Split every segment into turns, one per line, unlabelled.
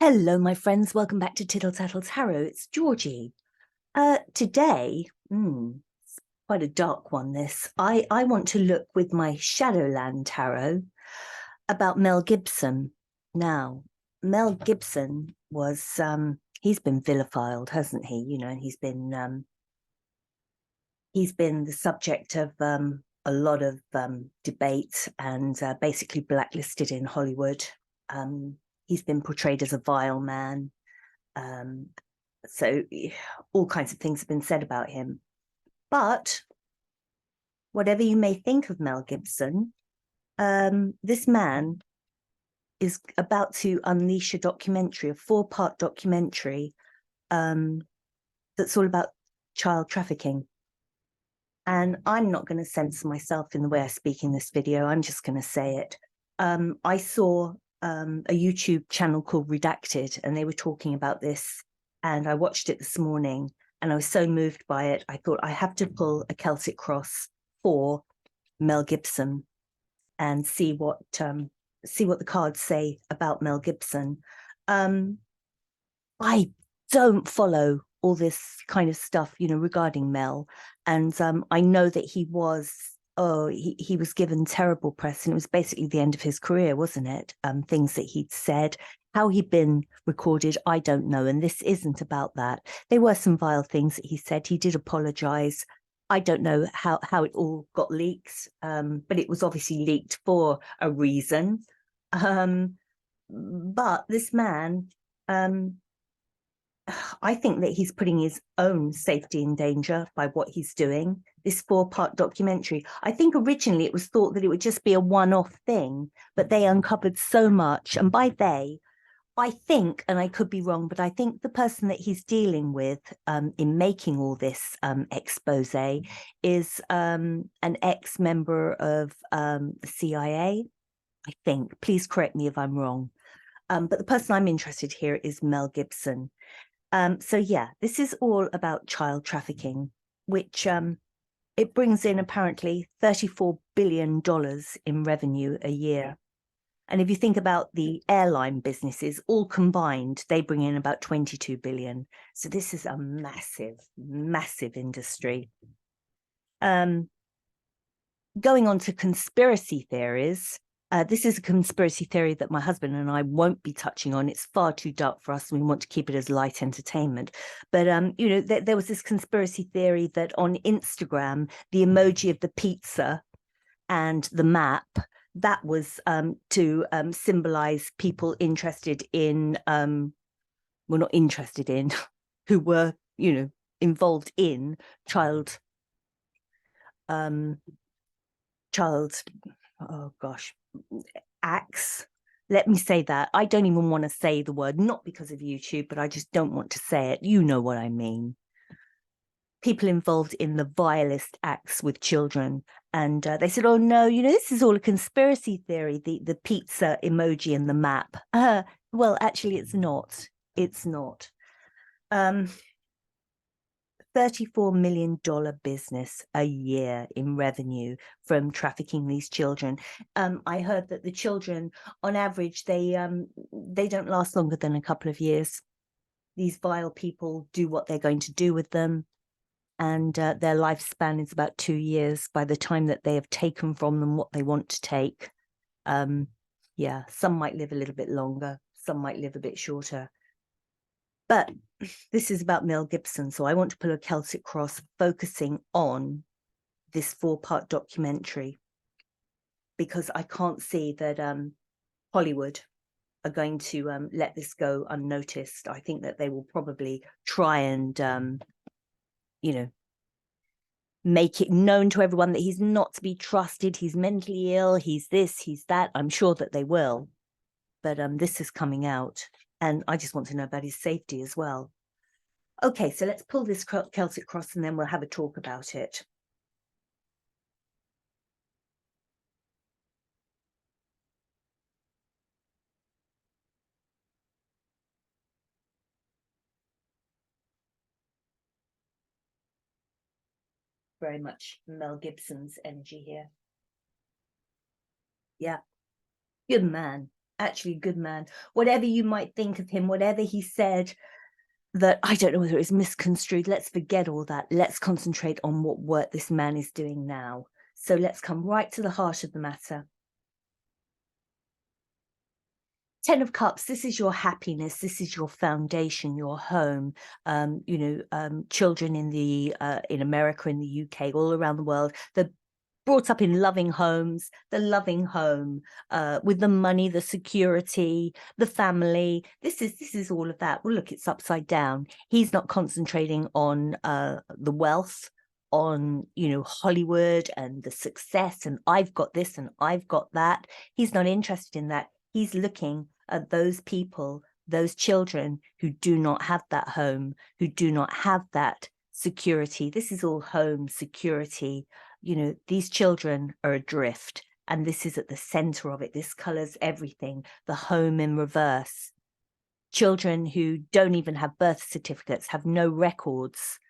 Hello, my friends. Welcome back to Tittle Tattle Tarot. It's Georgie. Today, it's quite a dark one, this. I want to look with my Shadowland Tarot about Mel Gibson. Now, Mel Gibson was, he's been vilified, hasn't he? You know, he's been the subject of a lot of debate and basically blacklisted in Hollywood. He's been portrayed as a vile man. So all kinds of things have been said about him. But whatever you may think of Mel Gibson, this man is about to unleash a documentary, a 4-part documentary that's all about child trafficking. And I'm not going to censor myself in the way I speak in this video. I'm just going to say it. I saw a YouTube channel called Redacted, and they were talking about this, and I watched it this morning, and I was so moved by it. I thought I have to pull a Celtic Cross for Mel Gibson and see what the cards say about Mel Gibson. I don't follow all this kind of stuff, you know, regarding Mel, and I know that he was given terrible press, and it was basically the end of his career, wasn't it? Things that he'd said, how he'd been recorded, I don't know, and this isn't about that. There were some vile things that he said. He did apologize. I don't know how it all got leaked, but it was obviously leaked for a reason. But this man, I think that he's putting his own safety in danger by what he's doing. This 4-part documentary, I think originally it was thought that it would just be a one-off thing, but they uncovered so much. And by they, I think, and I could be wrong, but I think the person that he's dealing with in making all this expose is an ex-member of the CIA, I think. Please correct me if I'm wrong. But the person I'm interested here is Mel Gibson. So yeah, this is all about child trafficking, which it brings in apparently $34 billion in revenue a year. And if you think about the airline businesses, all combined, they bring in about 22 billion. So this is a massive, massive industry. Going on to conspiracy theories. This is a conspiracy theory that my husband and I won't be touching on. It's far too dark for us. We want to keep it as light entertainment. But, you know, there was this conspiracy theory that on Instagram, the emoji of the pizza and the map, that was to symbolize people interested in, well, not interested in, who were, you know, involved in child, oh gosh, acts. Let me say that. I don't even want to say the word, not because of YouTube, but I just don't want to say it. You know what I mean. People involved in the vilest acts with children. And they said, oh no, you know, this is all a conspiracy theory, the pizza emoji and the map. Well, actually, it's not. It's not. $34 million business a year in revenue from trafficking these children. I heard that the children, on average, they don't last longer than a couple of years. These vile people do what they're going to do with them, and their lifespan is about 2 years by the time that they have taken from them what they want to take. Yeah, some might live a little bit longer, some might live a bit shorter. But this is about Mel Gibson, so I want to pull a Celtic Cross focusing on this 4-part documentary, because I can't see that Hollywood are going to let this go unnoticed. I think that they will probably try and, you know, make it known to everyone that he's not to be trusted, he's mentally ill, he's this, he's that. I'm sure that they will. But this is coming out, and I just want to know about his safety as well. Okay, so let's pull this Celtic Cross and then we'll have a talk about it. Very much Mel Gibson's energy here. Yeah, good man. Actually, good man. Whatever you might think of him, whatever he said, that I don't know whether it's misconstrued. Let's forget all that. Let's concentrate on what work this man is doing now. So let's come right to the heart of the matter. 10 of Cups, this is your happiness, this is your foundation, your home. Children in America, in the UK, all around the world, they're brought up in loving homes, the loving home, with the money, the security, the family. This is all of that. Well, look, it's upside down. He's not concentrating on the wealth, on Hollywood and the success, and I've got this and I've got that. He's not interested in that. He's looking at those people, those children who do not have that home, who do not have that security. This is all home security. These children are adrift, and this is at the center of it. This colors everything. The home in reverse. Children who don't even have birth certificates, have no records.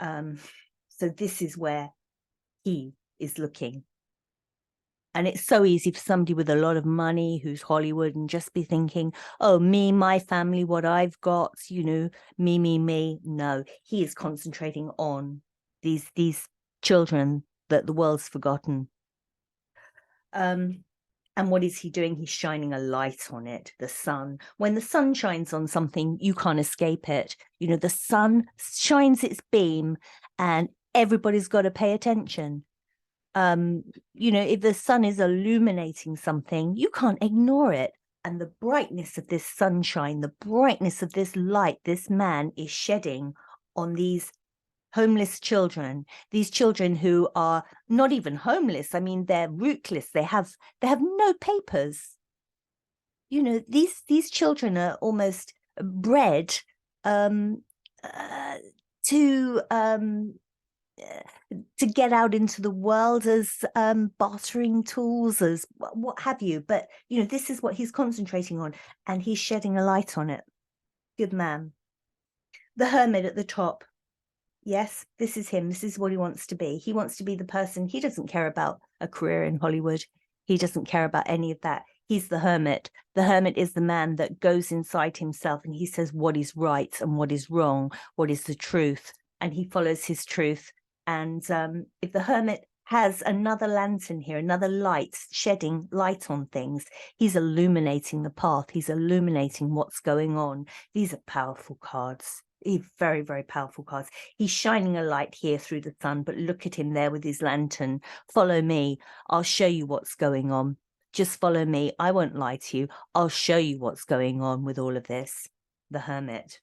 So this is where he is looking. And it's so easy for somebody with a lot of money who's Hollywood and just be thinking, oh, me, my family, what I've got, me. No, he is concentrating on these children that the world's forgotten. And what is he doing? He's shining a light on it, the sun. When the sun shines on something, you can't escape it. The sun shines its beam and everybody's got to pay attention. If the sun is illuminating something, you can't ignore it. And the brightness of this sunshine, the brightness of this light, this man is shedding on these homeless children, these children who are not even homeless. I mean, they're rootless. They have no papers. These children are almost bred to get out into the world as bartering tools, as what have you. But this is what he's concentrating on, and he's shedding a light on it. Good man. The Hermit at the top. Yes, this is him. This is what he wants to be. He wants to be the person. He doesn't care about a career in Hollywood. He doesn't care about any of that. He's the Hermit. The Hermit is the man that goes inside himself and he says what is right and what is wrong, what is the truth, and he follows his truth. And if the Hermit has another lantern here, another light, shedding light on things, he's illuminating the path. He's illuminating what's going on. These are powerful cards. Very, very powerful cards. He's shining a light here through the sun, but look at him there with his lantern. Follow me. I'll show you what's going on. Just follow me. I won't lie to you. I'll show you what's going on with all of this. The Hermit.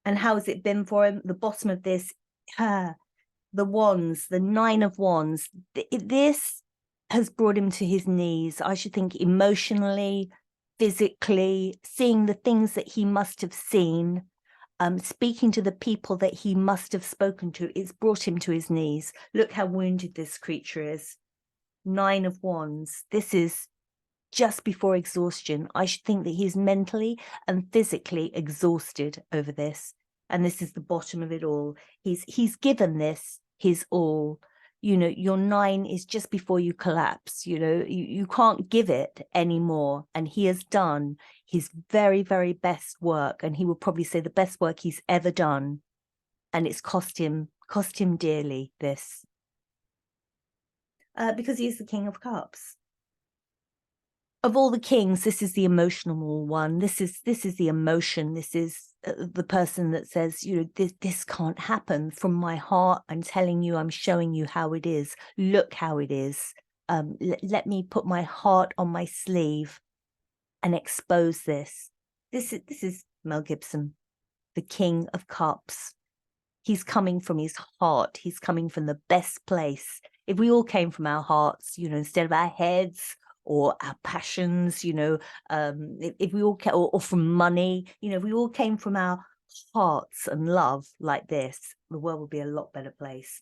And how has it been for him? The bottom of this, the wands, the 9 of wands. This has brought him to his knees. I should think emotionally, physically, seeing the things that he must have seen. Speaking to the people that he must have spoken to, it's brought him to his knees. Look how wounded this creature is. 9 of wands. This is just before exhaustion. I should think that he's mentally and physically exhausted over this. And this is the bottom of it all. He's given this his all. Your 9 is just before you collapse. You can't give it anymore. And he has done his very, very best work. And he will probably say the best work he's ever done. And it's cost him dearly, this. Because he is the King of Cups. Of all the kings, this is the emotional one. This is the emotion. This is the person that says, this can't happen. From my heart, I'm telling you, I'm showing you how it is. Look how it is. Let me put my heart on my sleeve and expose this. This is Mel Gibson, the King of Cups. He's coming from his heart. He's coming from the best place. If we all came from our hearts, instead of our heads or our passions, if we all came, or from money, if we all came from our hearts and love like this, the world would be a lot better place.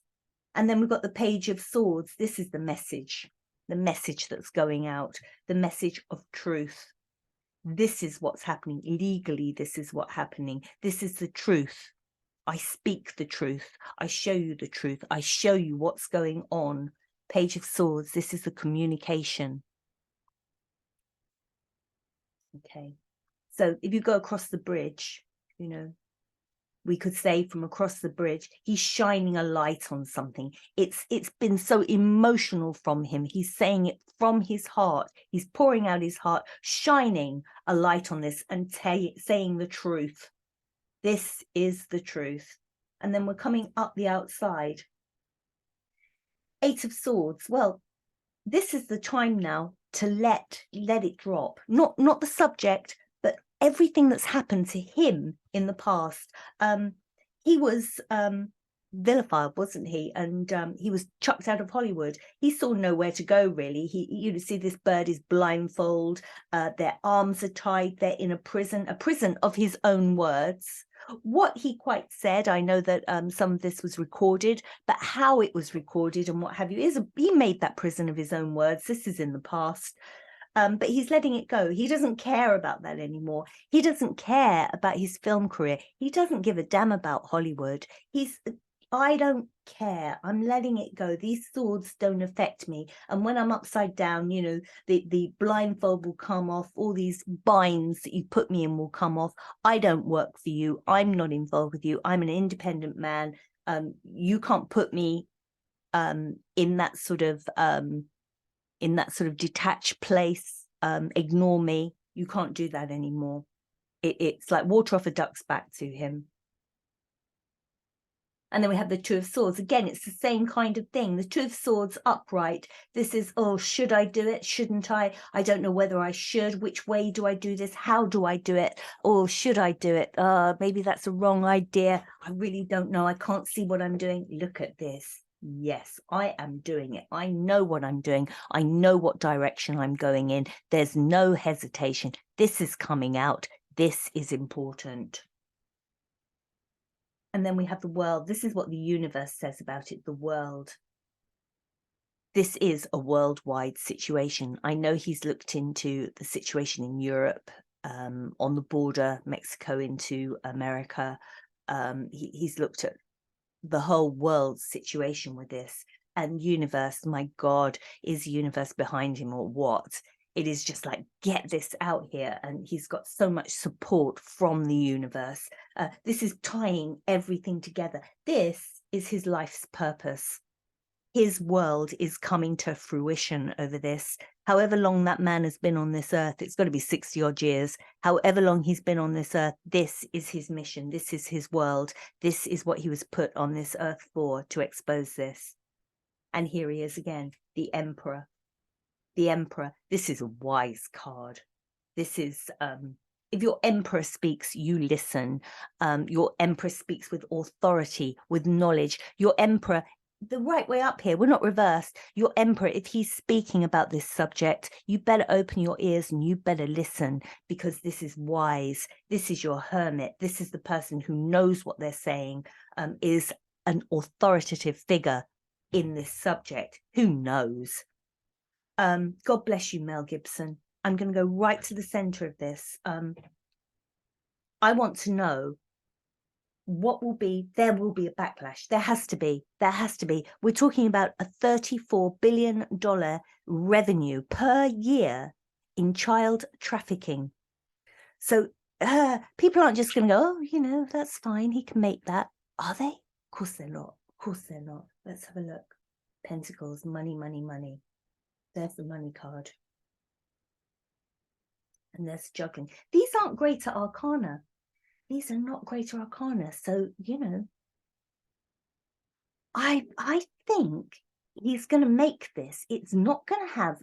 And then we've got the Page of Swords. This is the message that's going out, the message of truth. This is what's happening legally. This is what's happening. This is the truth. I speak the truth. I show you the truth. I show you what's going on. Page of Swords. This is the communication. Okay. So if you go across the bridge, you know, we could say from across the bridge, he's shining a light on something. It's been so emotional from him. He's saying it from his heart. He's pouring out his heart, shining a light on this and saying the truth. This is the truth. And then we're coming up the outside. Eight of Swords. Well, this is the time now to let it drop. Not the subject, but everything that's happened to him in the past. He was vilified, wasn't he? And he was chucked out of Hollywood. He saw nowhere to go, really. You see this bird is blindfold, their arms are tied, they're in a prison of his own words. What he quite said, I know that some of this was recorded, but how it was recorded and what have you, he made that prison of his own words. This is in the past. But he's letting it go. He doesn't care about that anymore. He doesn't care about his film career. He doesn't give a damn about Hollywood. I don't care. I'm letting it go. These swords don't affect me. And when I'm upside down, you know, the blindfold will come off. All these binds that you put me in will come off. I don't work for you. I'm not involved with you. I'm an independent man. You can't put me in that sort of detached place. Ignore me. You can't do that anymore. It's like water off a duck's back to him. And then we have the Two of Swords. Again, it's the same kind of thing. The Two of Swords upright. This is, oh, should I do it? Shouldn't I? I don't know whether I should. Which way do I do this? How do I do it? Or should I do it? Maybe that's a wrong idea. I really don't know. I can't see what I'm doing. Look at this. Yes, I am doing it. I know what I'm doing. I know what direction I'm going in. There's no hesitation. This is coming out. This is important. And then we have the world. This is what the universe says about it, the world. This is a worldwide situation. I know he's looked into the situation in Europe, on the border, Mexico into America. He's looked at the whole world situation with this. And universe, my God, is the universe behind him or what? It is just like, get this out here. And he's got so much support from the universe. This is tying everything together. This is his life's purpose. His world is coming to fruition over this. However long that man has been on this earth, it's got to be 60 odd years. However long he's been on this earth, this is his mission. This is his world. This is what he was put on this earth for, to expose this. And here he is again, the Emperor. The Emperor. This is a wise card. This is, if your Emperor speaks, you listen. Your Emperor speaks with authority, with knowledge. Your Emperor, the right way up here, we're not reversed. Your Emperor, if he's speaking about this subject, you better open your ears and you better listen, because this is wise. This is your Hermit. This is the person who knows what they're saying, is an authoritative figure in this subject. Who knows? God bless you, Mel Gibson. I'm going to go right to the center of this. I want to know what will be, there will be a backlash. There has to be. We're talking about a $34 billion revenue per year in child trafficking. So people aren't just going to go, oh, you know, that's fine. He can make that. Are they? Of course they're not. Of course they're not. Let's have a look. Pentacles, money, money, money. There's the money card. And there's juggling. These aren't greater arcana. These are not greater arcana. So, you know, I think he's going to make this. It's not going to have,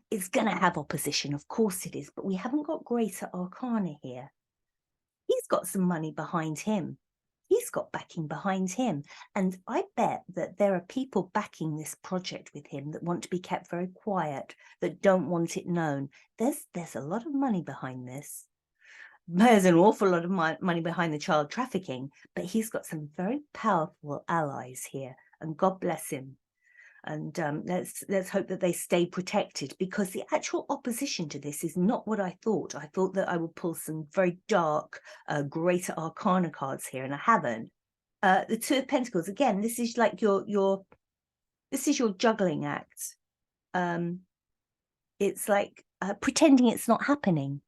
it's going to have opposition. Of course it is. But we haven't got greater arcana here. He's got some money behind him. He's got backing behind him. And I bet that there are people backing this project with him that want to be kept very quiet, that don't want it known. There's a lot of money behind this. There's an awful lot of money behind the child trafficking, but he's got some very powerful allies here, and God bless him. And let's hope that they stay protected, because the actual opposition to this is not what I thought. I thought that I would pull some very dark, greater arcana cards here, and I haven't. The Two of Pentacles, again, this is like this is your juggling act. It's like pretending it's not happening.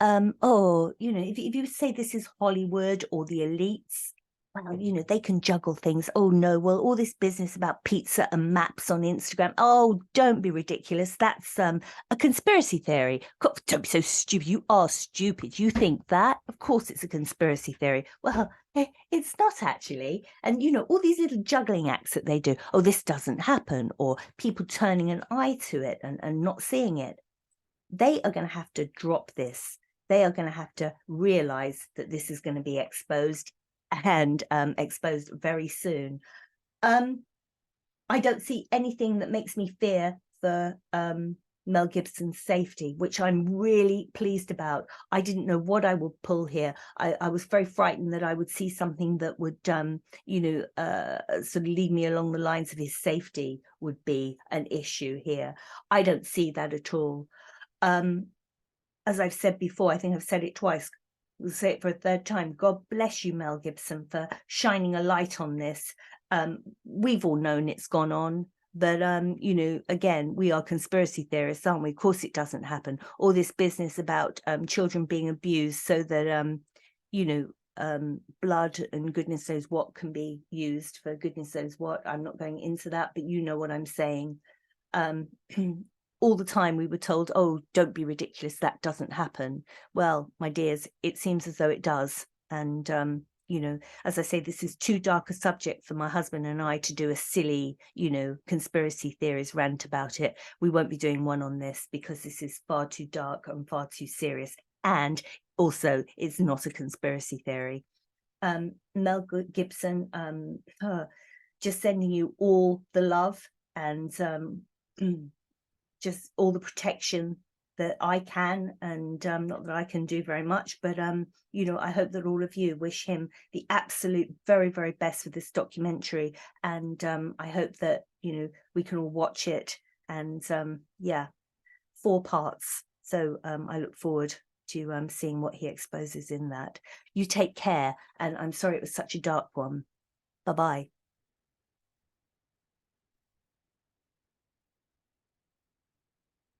oh, you know, if you say this is Hollywood or the elites, well, you know, they can juggle things. Oh no, well, all this business about pizza and maps on Instagram. Oh, don't be ridiculous. That's a conspiracy theory. Don't be so stupid. You are stupid. You think that? Of course it's a conspiracy theory. Well, it's not actually. And you know, all these little juggling acts that they do. Oh, this doesn't happen, or people turning an eye to it and not seeing it. They are going to have to drop this. They are going to have to realize that this is going to be exposed, and exposed very soon. I don't see anything that makes me fear for Mel Gibson's safety, which I'm really pleased about. I didn't know what I would pull here. I was very frightened that I would see something that would, you know, sort of lead me along the lines of his safety would be an issue here. I don't see that at all. As I've said before, I think I've said it twice, I'll say it for a third time. God bless you, Mel Gibson, for shining a light on this. We've all known it's gone on, but you know, again, we are conspiracy theorists, aren't we? Of course it doesn't happen. All this business about children being abused so that you know, blood and goodness knows what can be used for goodness knows what. I'm not going into that, but you know what I'm saying. All the time we were told, oh, don't be ridiculous, that doesn't happen. Well, my dears, it seems as though it does. And you know, as I say, this is too dark a subject for my husband and I to do a silly, you know, conspiracy theories rant about it. We won't be doing one on this because this is far too dark and far too serious. And also, it's not a conspiracy theory. Mel Gibson, just sending you all the love and just all the protection that I can, and not that I can do very much, but you know, I hope that all of you wish him the absolute very, very best for this documentary, and I hope that, you know, we can all watch it, and yeah, 4 parts. So I look forward to seeing what he exposes in that. You take care, and I'm sorry it was such a dark one. Bye-bye.